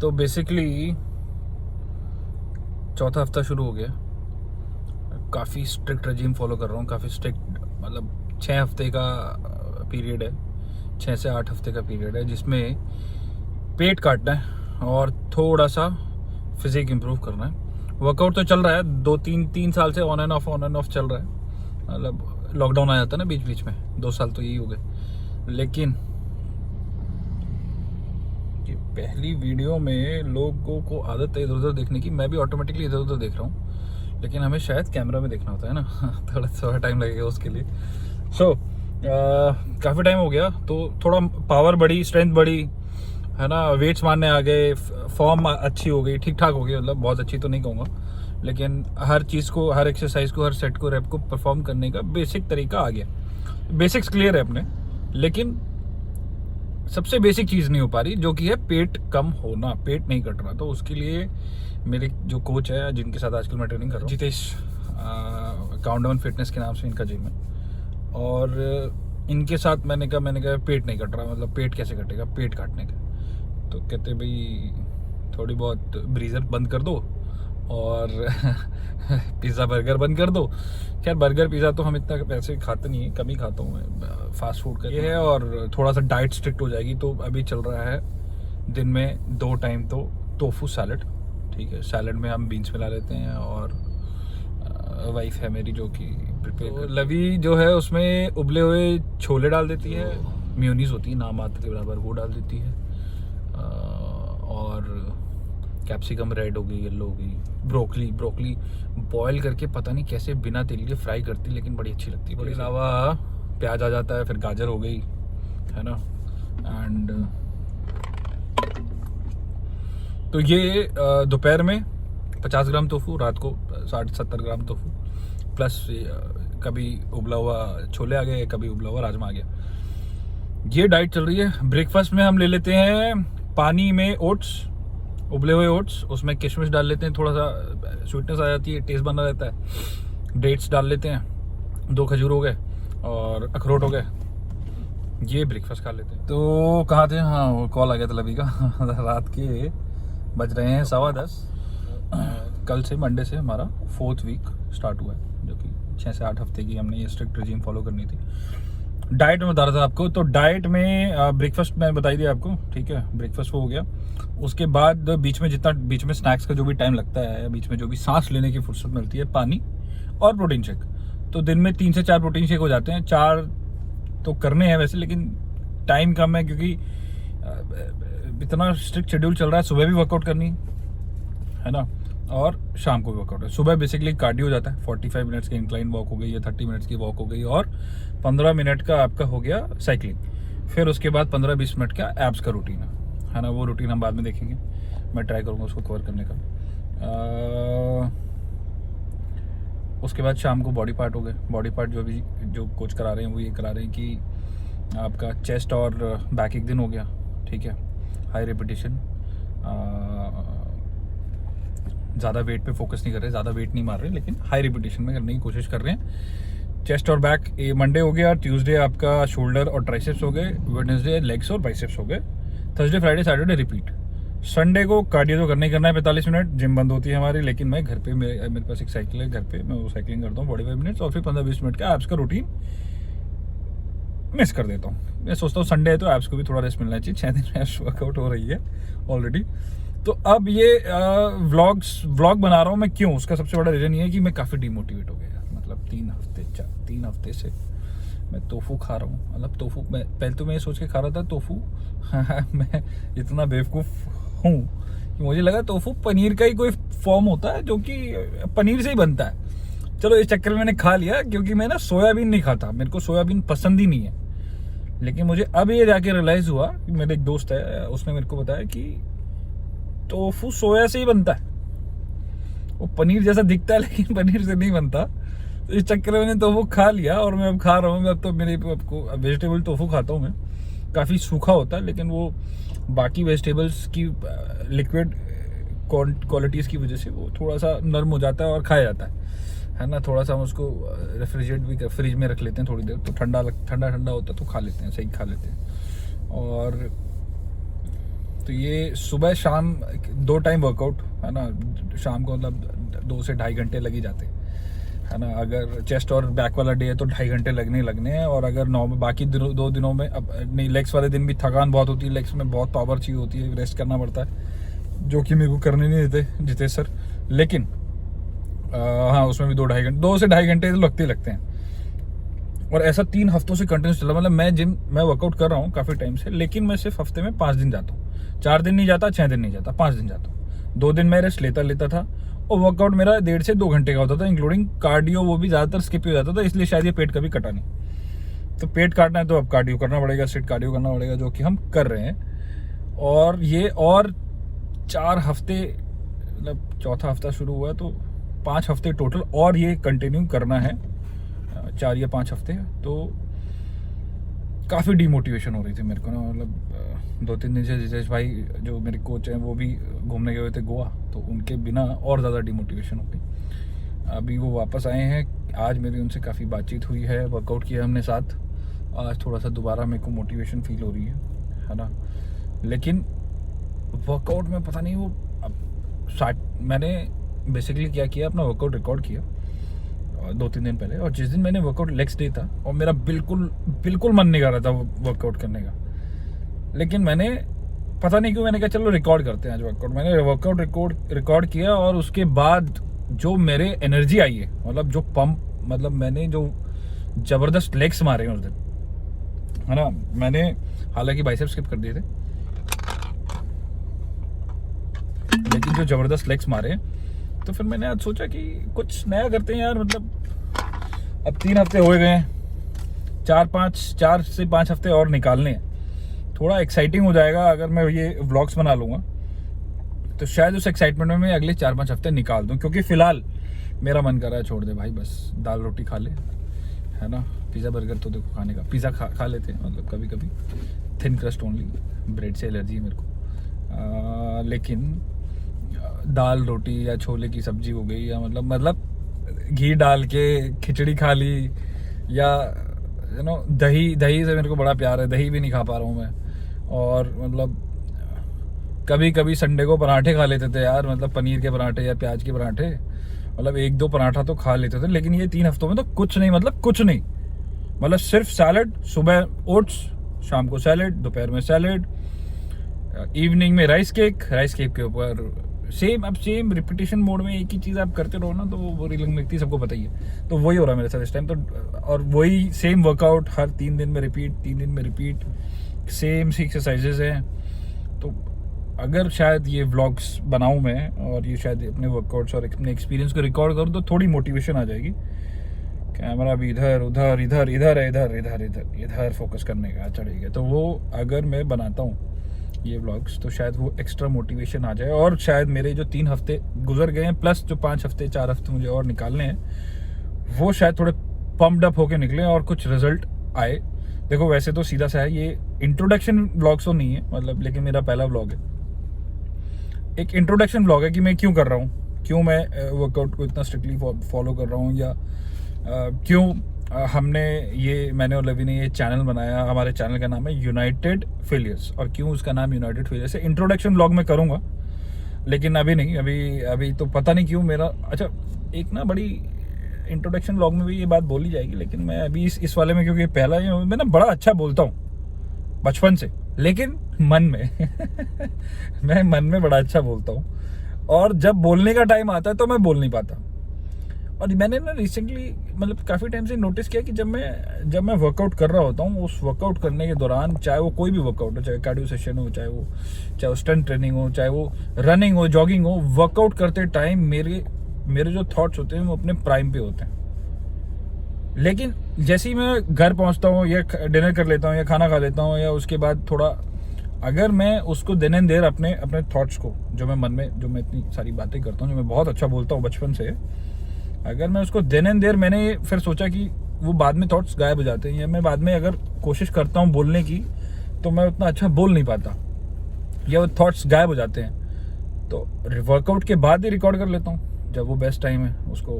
तो बेसिकली चौथा हफ्ता शुरू हो गया। काफ़ी स्ट्रिक्ट रजीम फॉलो कर रहा हूँ, काफ़ी स्ट्रिक्ट, मतलब 6 हफ्ते का पीरियड है, 6 से 8 हफ्ते का पीरियड है, जिसमें पेट काटना है और थोड़ा सा फिजिक इम्प्रूव करना है। वर्कआउट तो चल रहा है, 2-3 साल से ऑन एंड ऑफ चल रहा है। मतलब लॉकडाउन आ जाता है ना बीच बीच में, 2 साल तो यही हो गए। लेकिन ये पहली वीडियो में लोगों को आदत है इधर उधर देखने की, मैं भी ऑटोमेटिकली इधर उधर देख रहा हूँ, लेकिन हमें शायद कैमरा में देखना होता है ना थोड़ा टाइम लगेगा उसके लिए। सो काफ़ी टाइम हो गया तो थोड़ा पावर बढ़ी, स्ट्रेंथ बढ़ी, है ना, वेट्स मारने आ गए, फॉर्म अच्छी हो गई, ठीक ठाक हो गई, मतलब बहुत अच्छी तो नहीं कहूँगा, लेकिन हर चीज़ को, हर एक्सरसाइज को, हर सेट को, रैप को परफॉर्म करने का बेसिक तरीका आ गया। बेसिक्स क्लियर है अपने, लेकिन सबसे बेसिक चीज़ नहीं हो पा रही, जो कि है पेट कम होना, पेट नहीं कट रहा। तो उसके लिए मेरे जो कोच है, जिनके साथ आजकल मैं ट्रेनिंग कर रहा हूँ, जितेश, काउंटडाउन फिटनेस के नाम से इनका जिम है, और इनके साथ मैंने कहा पेट नहीं कट रहा, मतलब पेट कैसे कटेगा, पेट काटने का। तो कहते भाई थोड़ी बहुत ब्रीजर बंद कर दो और पिज़्ज़ा बर्गर बंद कर दो। खैर बर्गर पिज़्ज़ा तो हम इतना पैसे खाते नहीं, कम ही खाता हूँ मैं, फास्ट फूड का ये है। और थोड़ा सा डाइट स्ट्रिक्ट हो जाएगी, तो अभी चल रहा है दिन में 2 टाइम तो टोफू सैलड, ठीक है। सैलड में हम बीन्स मिला लेते हैं, और वाइफ है मेरी जो कि प्रिपेयर तो लवी जो है उसमें उबले हुए छोले डाल देती है, मेयोनीज होती है नाम मात्र के बराबर, वो डाल देती है, और कैप्सिकम रेड हो गई, येलो हो गई, ब्रोकली बॉयल करके पता नहीं कैसे बिना तेल के फ्राई करती, लेकिन बड़ी अच्छी लगती है। इसके अलावा प्याज आ जाता है, फिर गाजर हो गई, है ना। एंड तो ये दोपहर में 50 ग्राम टोफू, रात को 60-70 ग्राम टोफू, प्लस कभी उबला हुआ छोले आ गए, कभी उबला हुआ राजमा आ गया। ये डाइट चल रही है। ब्रेकफास्ट में हम ले लेते हैं पानी में ओट्स, उबले हुए ओट्स, उसमें किशमिश डाल लेते हैं, थोड़ा सा स्वीटनेस आ जाती है, टेस्ट बना रहता है। डेट्स डाल लेते हैं, 2 खजूर हो गए और अखरोट हो गए। ये ब्रेकफास्ट खा लेते हैं। तो कहाँ थे, हाँ वो कॉल आ गया था लवी का रात के बज रहे हैं 10:15। कल से, मंडे से हमारा 4th वीक स्टार्ट हुआ है, जो कि 6 से 8 हफ्ते की हमने ये स्ट्रिक्ट रिजीम फॉलो करनी थी। डाइट में बता रहा था आपको, तो डाइट में ब्रेकफास्ट मैंने बताई दिया आपको, ठीक है, ब्रेकफास्ट हो गया। उसके बाद बीच में बीच में स्नैक्स का जो भी टाइम लगता है, बीच में जो भी सांस लेने की फुर्सत मिलती है, पानी और प्रोटीन शेक। तो दिन में 3 से 4 प्रोटीन शेक हो जाते हैं। 4 तो करने हैं वैसे, लेकिन टाइम कम है, क्योंकि इतना स्ट्रिक्ट शेड्यूल चल रहा है। सुबह भी वर्कआउट करनी है ना, और शाम को भी वर्कआउट है। सुबह बेसिकली कार्डियो हो जाता है, 45 मिनट्स की इंक्लाइन वॉक हो गई, या 30 मिनट्स की वॉक हो गई, और 15 मिनट का आपका हो गया साइकिलिंग। फिर उसके बाद 15-20 मिनट का एब्स का रूटीन है ना। वो रूटीन हम बाद में देखेंगे, मैं ट्राई करूँगा उसको कवर करने का। उसके बाद शाम को बॉडी पार्ट हो गए। बॉडी पार्ट जो कोच करा रहे हैं वो ये करा रहे हैं कि आपका चेस्ट और बैक एक दिन हो गया, ठीक है, हाई रेपिटेशन, ज़्यादा वेट पे फोकस नहीं कर रहे, ज़्यादा वेट नहीं मार रहे, लेकिन हाई रेपिटेशन में करने की कोशिश कर रहे हैं। चेस्ट और बैक ये मंडे हो गया, ट्यूसडे आपका शोल्डर और ट्राइसेप्स हो गए, वेडनेसडे लेग्स और बाइसेप्स हो गए, Thursday Friday Saturday repeat. Sunday को कार्डियो तो करना ही करना है 45 मिनट, जिम बंद होती है हमारी, लेकिन मैं घर पे, मेरे पास एक साइकिल है घर पे, मैं वो साइकिलिंग करता हूँ 45 मिनट्स, और फिर 15-20 मिनट का एब्स का रूटीन मिस कर देता हूँ। मैं सोचता हूँ संडे है तो एब्स को भी थोड़ा रेस्ट मिलना चाहिए, 6 दिन एब्स वर्कआउट हो रही है ऑलरेडी। तो अब ये व्लॉग बना रहा हूँ मैं, क्यों, उसका सबसे बड़ा रीज़न ये है कि मैं काफ़ी डिमोटिवेट हो गया। मतलब 3 हफ्ते से मैं टोफू खा रहा हूँ। मतलब टोफू, मैं पहले तो मैं ये सोच के खा रहा था टोफू मैं इतना बेवकूफ़ हूँ कि मुझे लगा टोफू पनीर का ही कोई फॉर्म होता है, जो कि पनीर से ही बनता है। चलो इस चक्कर में मैंने खा लिया, क्योंकि मैं ना सोयाबीन नहीं खाता, मेरे को सोयाबीन पसंद ही नहीं है। लेकिन मुझे अब ये जाके रियलाइज़ हुआ कि मेरे एक दोस्त है, उसने मेरे को बताया कि टोफू सोया से ही बनता है, वो पनीर जैसा दिखता है लेकिन पनीर से नहीं बनता। तो इस चक्कर में मैंने टोफू खा लिया, और मैं अब खा रहा हूँ। मैं अब तो आपको वेजिटेबल टोफू खाता हूँ मैं, काफ़ी सूखा होता है, लेकिन वो बाकी वेजिटेबल्स की लिक्विड क्वालिटीज़ की वजह से वो थोड़ा सा नरम हो जाता है और खाया जाता है ना। थोड़ा सा हम उसको रेफ्रिजरेट भी फ्रिज में रख लेते हैं थोड़ी देर, तो ठंडा होता है तो खा लेते हैं, सही खा लेते हैं। और तो ये सुबह शाम 2 टाइम वर्कआउट है ना, शाम को मतलब 2 से 2.5 घंटे लग ही जाते है ना। अगर चेस्ट और बैक वाला डे है तो 2.5 घंटे लगने हैं, और अगर बाकी 2 दिनों में अब नहीं, लेग्स वाले दिन भी थकान बहुत होती है, लेग्स में बहुत पावर चाहिए होती है, रेस्ट करना पड़ता है, जो कि मेरे को करने नहीं देते जितेश सर। लेकिन हाँ, उसमें भी 2 से 2.5 घंटे तो लगते हैं। और ऐसा 3 हफ्तों से कंटिन्यूस चला, मतलब मैं वर्कआउट कर रहा हूँ काफ़ी टाइम से, लेकिन मैं सिर्फ हफ्ते में 5 दिन जाता हूँ। 4 दिन नहीं जाता, 6 दिन नहीं जाता, 5 दिन जाता हूँ। 2 दिन मैं रेस्ट लेता था, और वर्कआउट मेरा 1.5 से 2 घंटे का होता था, इंक्लूडिंग कार्डियो, वो भी ज़्यादातर स्किप हो जाता था, इसलिए शायद ये पेट कभी कटा नहीं। तो पेट काटना है तो अब कार्डियो करना पड़ेगा, स्ट्रिक्ट कार्डियो करना पड़ेगा, जो कि हम कर रहे हैं। और ये और 4 हफ्ते, मतलब चौथा हफ्ता शुरू हुआ, तो 5 हफ्ते टोटल और ये कंटिन्यू करना है, 4 या 5 हफ्ते। तो काफ़ी डीमोटिवेशन हो रही थी मेरे को ना, मतलब 2-3 दिन से जितेश भाई जो मेरे कोच हैं वो भी घूमने गए हुए थे गोवा, तो उनके बिना और ज़्यादा डीमोटिवेशन हो गई। अभी वो वापस आए हैं, आज मेरी उनसे काफ़ी बातचीत हुई है, वर्कआउट किया हमने साथ। आज थोड़ा सा दोबारा मेरे को मोटिवेशन फील हो रही है ना। लेकिन वर्कआउट में पता नहीं, वो मैंने बेसिकली क्या किया, अपना वर्कआउट रिकॉर्ड किया 2-3 दिन पहले, और जिस दिन मैंने वर्कआउट लेग्स डे था, और मेरा बिल्कुल मन नहीं कर रहा था वर्कआउट करने का, लेकिन मैंने पता नहीं क्यों मैंने कहा चलो रिकॉर्ड करते हैं आज वर्कआउट। मैंने वर्कआउट रिकॉर्ड किया, और उसके बाद जो मेरे एनर्जी आई है, मतलब जो पंप, मतलब मैंने जो ज़बरदस्त लेग्स मारे हैं उस दिन, है ना। मैंने हालांकि बाइसेप्स स्किप कर दिए थे, लेकिन जो ज़बरदस्त लेग्स मारे, तो फिर मैंने आज सोचा कि कुछ नया करते हैं यार। मतलब अब 3 हफ्ते हो गए हैं, 4 से 5 हफ्ते और निकालने हैं, थोड़ा एक्साइटिंग हो जाएगा अगर मैं ये व्लॉग्स बना लूँगा, तो शायद उस एक्साइटमेंट में मैं अगले 4-5 हफ्ते निकाल दूँ। क्योंकि फ़िलहाल मेरा मन कर रहा है छोड़ दे भाई, बस दाल रोटी खा ले, है ना। पिज़्ज़ा बर्गर तो देखो खाने का, पिज़्ज़ा खा लेते हैं मतलब कभी कभी, थिन क्रस्ट ओनली, ब्रेड से एलर्जी है मेरे को। लेकिन दाल रोटी या छोले की सब्जी हो गई, या मतलब घी डाल के खिचड़ी खा ली, या दही से मेरे को बड़ा प्यार है, दही भी नहीं खा पा रहा हूँ मैं। और मतलब कभी कभी संडे को पराठे खा लेते थे यार, मतलब पनीर के पराठे या प्याज के पराठे, मतलब 1-2 पराठा तो खा लेते थे। लेकिन ये 3 हफ्तों में तो कुछ नहीं, मतलब सिर्फ सैलड, सुबह ओट्स, शाम को सैलड, दोपहर में सैलड, इवनिंग में राइस केक के ऊपर सेम रिपीटेशन मोड में एक ही चीज़ आप करते रहो ना, तो वो बुरी लगती है, सबको पता ही है। तो वही हो रहा है मेरे साथ इस टाइम। तो और वही सेम वर्कआउट हर 3 दिन में रिपीट, सेम सी एक्सरसाइजेज हैं। तो अगर शायद ये व्लॉग्स बनाऊं मैं, और ये शायद अपने वर्कआउट्स और अपने एक्सपीरियंस को रिकॉर्ड करूं, तो थोड़ी मोटिवेशन आ जाएगी। कैमरा भी इधर फोकस करने का चढ़ेगा, तो वो अगर मैं बनाता हूँ ये व्लॉग्स, तो शायद वो एक्स्ट्रा मोटिवेशन आ जाए, और शायद मेरे जो 3 हफ्ते गुजर गए हैं, प्लस जो 5 हफ्ते 4 हफ्ते मुझे और निकालने हैं, वो शायद थोड़े पम्प्ड अप होके निकले और कुछ रिजल्ट आए। देखो वैसे तो सीधा सा है, ये इंट्रोडक्शन व्लॉग्स तो नहीं है मतलब, लेकिन मेरा पहला व्लॉग है, एक इंट्रोडक्शन व्लॉग है कि मैं क्यों कर रहा हूँ, क्यों मैं वर्कआउट को इतना स्ट्रिक्टली फॉलो कर रहा हूँ, या क्यों मैंने और लवी ने ये चैनल बनाया। हमारे चैनल का नाम है यूनाइटेड फेलियर्स, और क्यों उसका नाम यूनाइटेड फेलियर्स है, इंट्रोडक्शन व्लॉग में करूँगा, लेकिन अभी नहीं, अभी तो पता नहीं क्यों मेरा, अच्छा एक ना बड़ी इंट्रोडक्शन व्लॉग में भी ये बात बोली जाएगी, लेकिन मैं अभी इस वाले में, क्योंकि पहला ही मैं ना बड़ा अच्छा बोलता हूँ बचपन से, लेकिन मन में मैं मन में बड़ा अच्छा बोलता हूँ, और जब बोलने का टाइम आता है तो मैं बोल नहीं पाता। और मैंने ना रिसेंटली, मतलब काफ़ी टाइम से नोटिस किया कि जब मैं वर्कआउट कर रहा होता हूँ, उस वर्कआउट करने के दौरान, चाहे वो कोई भी वर्कआउट हो, चाहे कार्डियो सेशन हो, चाहे वो स्ट्रेंथ ट्रेनिंग हो, चाहे वो रनिंग हो, जॉगिंग हो, वर्कआउट करते टाइम मेरे जो थॉट्स होते हैं वो अपने प्राइम पे होते हैं। लेकिन जैसे ही मैं घर पहुँचता हूँ, या डिनर कर लेता हूँ, या खाना खा लेता हूँ, या उसके बाद थोड़ा, अगर मैं उसको दिन एंड देर अपने थॉट्स को, जो मैं मन में, जो मैं इतनी सारी बातें करता हूँ, जो मैं बहुत अच्छा बोलता हूँ बचपन से, अगर मैं उसको दिन एंड देर, मैंने फिर सोचा कि वो बाद में थॉट्स गायब हो जाते हैं, या मैं बाद में अगर कोशिश करता हूँ बोलने की, तो मैं उतना अच्छा बोल नहीं पाता, या वो थॉट्स गायब हो जाते हैं। तो वर्कआउट के बाद ही रिकॉर्ड कर लेता हूँ, जब वो बेस्ट टाइम है उसको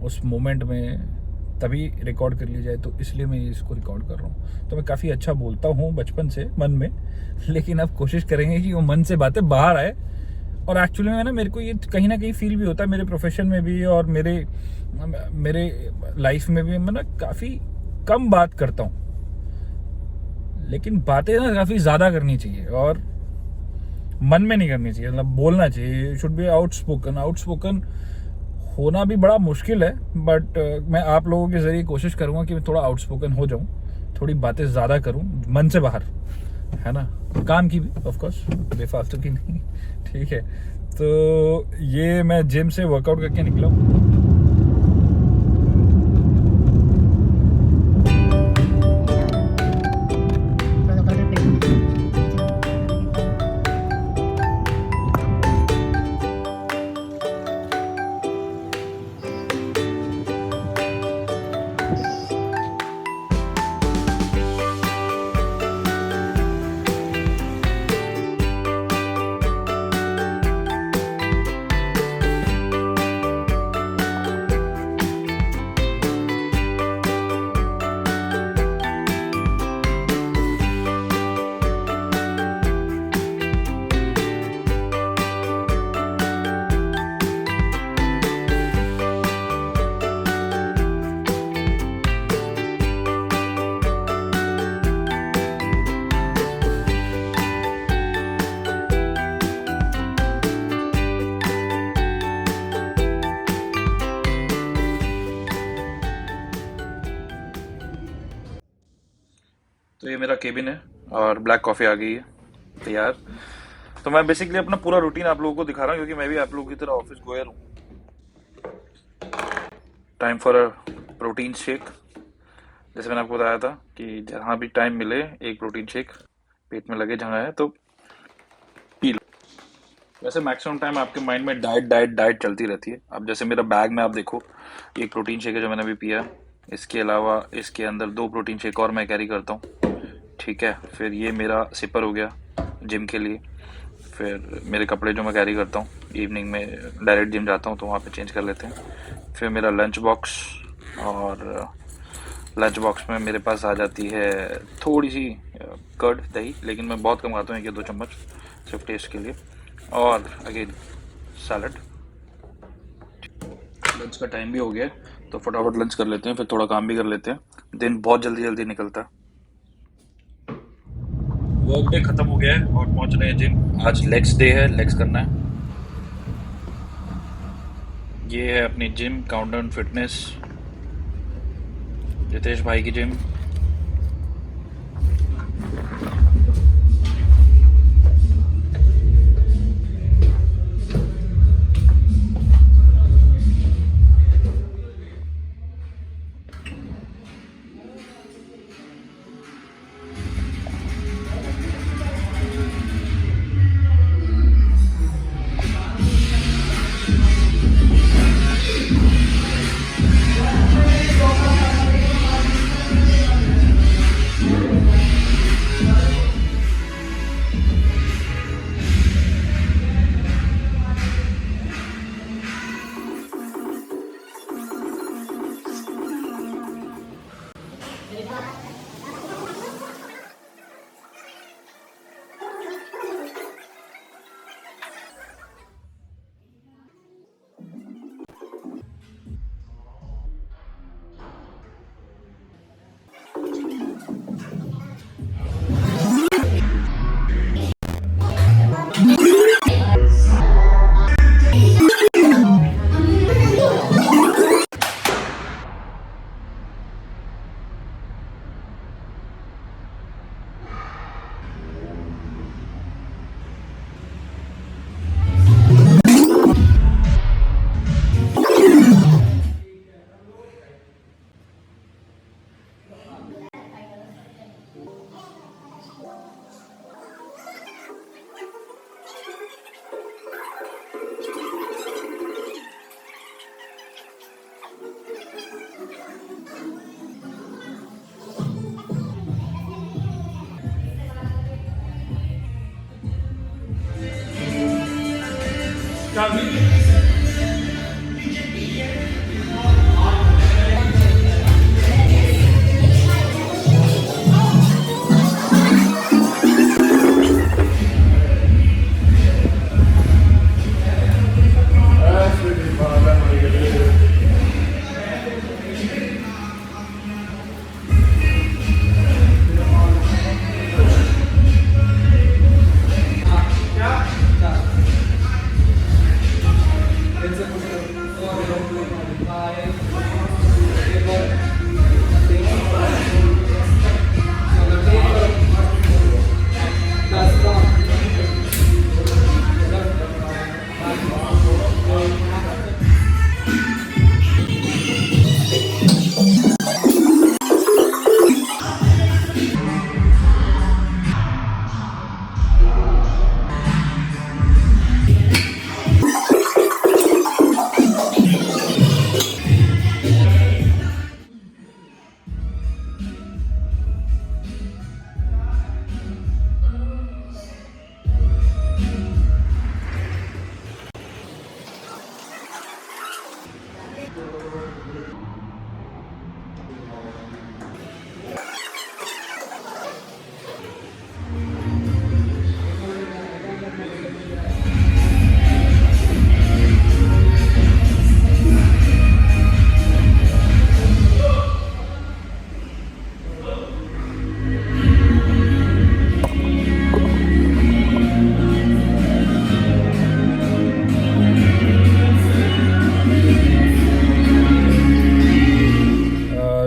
उस मोमेंट में तभी रिकॉर्ड कर ली जाए, तो इसलिए मैं इसको रिकॉर्ड कर रहा हूँ। तो मैं काफ़ी अच्छा बोलता हूँ बचपन से मन में, लेकिन अब कोशिश करेंगे कि वो मन से बातें बाहर आए। और एक्चुअली में ना मेरे को ये कहीं ना कहीं फील भी होता है मेरे प्रोफेशन में भी और मेरे लाइफ में भी। मैं ना काफ़ी कम बात करता हूँ, लेकिन बातें ना काफ़ी ज़्यादा करनी चाहिए और मन में नहीं करनी चाहिए, मतलब बोलना चाहिए। Should be outspoken. आउटस्पोकन होना भी बड़ा मुश्किल है, बट मैं आप लोगों के ज़रिए कोशिश करूँगा कि मैं थोड़ा आउटस्पोकन हो जाऊँ, थोड़ी बातें ज़्यादा करूँ मन से बाहर, है ना। काम की भी ऑफ कोर्स, बेफालतू की नहीं। ठीक है, तो ये मैं जिम से वर्कआउट करके निकला हूँ। तो ये मेरा केबिन है और ब्लैक कॉफ़ी आ गई है तैयार। तो मैं बेसिकली अपना पूरा रूटीन आप लोगों को दिखा रहा हूँ, क्योंकि मैं भी आप लोगों की तरह ऑफिस गोयर हूँ। Time for a protein shake. जैसे मैंने आपको बताया था कि जहाँ भी टाइम मिले एक प्रोटीन शेक पेट में लगे जहाँ है तो पी लो। वैसे मैक्सिमम टाइम आपके माइंड में डाइट डाइट डाइट चलती रहती है। अब जैसे मेरा बैग में आप देखो, ये एक प्रोटीन शेक है जो मैंने अभी पिया। इसके अलावा इसके अंदर 2 प्रोटीन शेक और मैं कैरी करता हूँ। ठीक है, फिर ये मेरा सिपर हो गया जिम के लिए। फिर मेरे कपड़े जो मैं कैरी करता हूँ, इवनिंग में डायरेक्ट जिम जाता हूँ तो वहाँ पे चेंज कर लेते हैं। फिर मेरा लंच बॉक्स, और लंच बॉक्स में मेरे पास आ जाती है थोड़ी सी कर्ड दही, लेकिन मैं बहुत कम खाता हूँ, 1 या 2 चम्मच सिर्फ टेस्ट के लिए। और अगेन सैलड। लंच का टाइम भी हो गया है तो फटाफट लंच कर लेते हैं, फिर थोड़ा काम भी कर लेते हैं। दिन बहुत जल्दी जल्दी निकलता है। वर्क डे खत्म हो गया है और पहुंच रहे हैं जिम। आज लेग्स डे है, लेग्स करना है। ये है अपनी जिम, काउंटडाउन फिटनेस, रितेश भाई की जिम।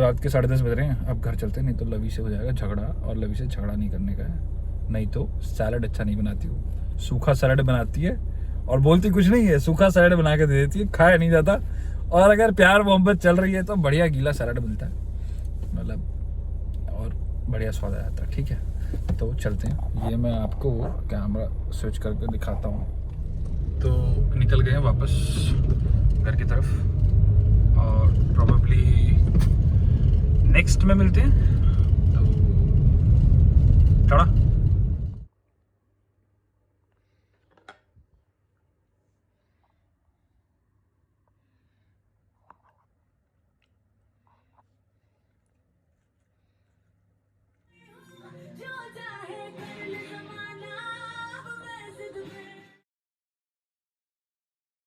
रात के 10:30 बज रहे हैं, अब घर चलते हैं, नहीं तो लवी से हो जाएगा झगड़ा, और लवी से झगड़ा नहीं करने का है। नहीं तो सैलड अच्छा नहीं बनाती वो, सूखा सैलड बनाती है और बोलती कुछ नहीं है, सूखा सैलड बना के दे देती है, खाया नहीं जाता। और अगर प्यार मोहब्बत चल रही है तो बढ़िया गीला सैलड मिलता है, मतलब और बढ़िया स्वाद आ जाता है। ठीक है, तो चलते हैं। ये मैं आपको कैमरा स्विच करके दिखाता हूँ। तो निकल गए हैं वापस घर की तरफ, और प्रोबेबली नेक्स्ट में मिलते हैं।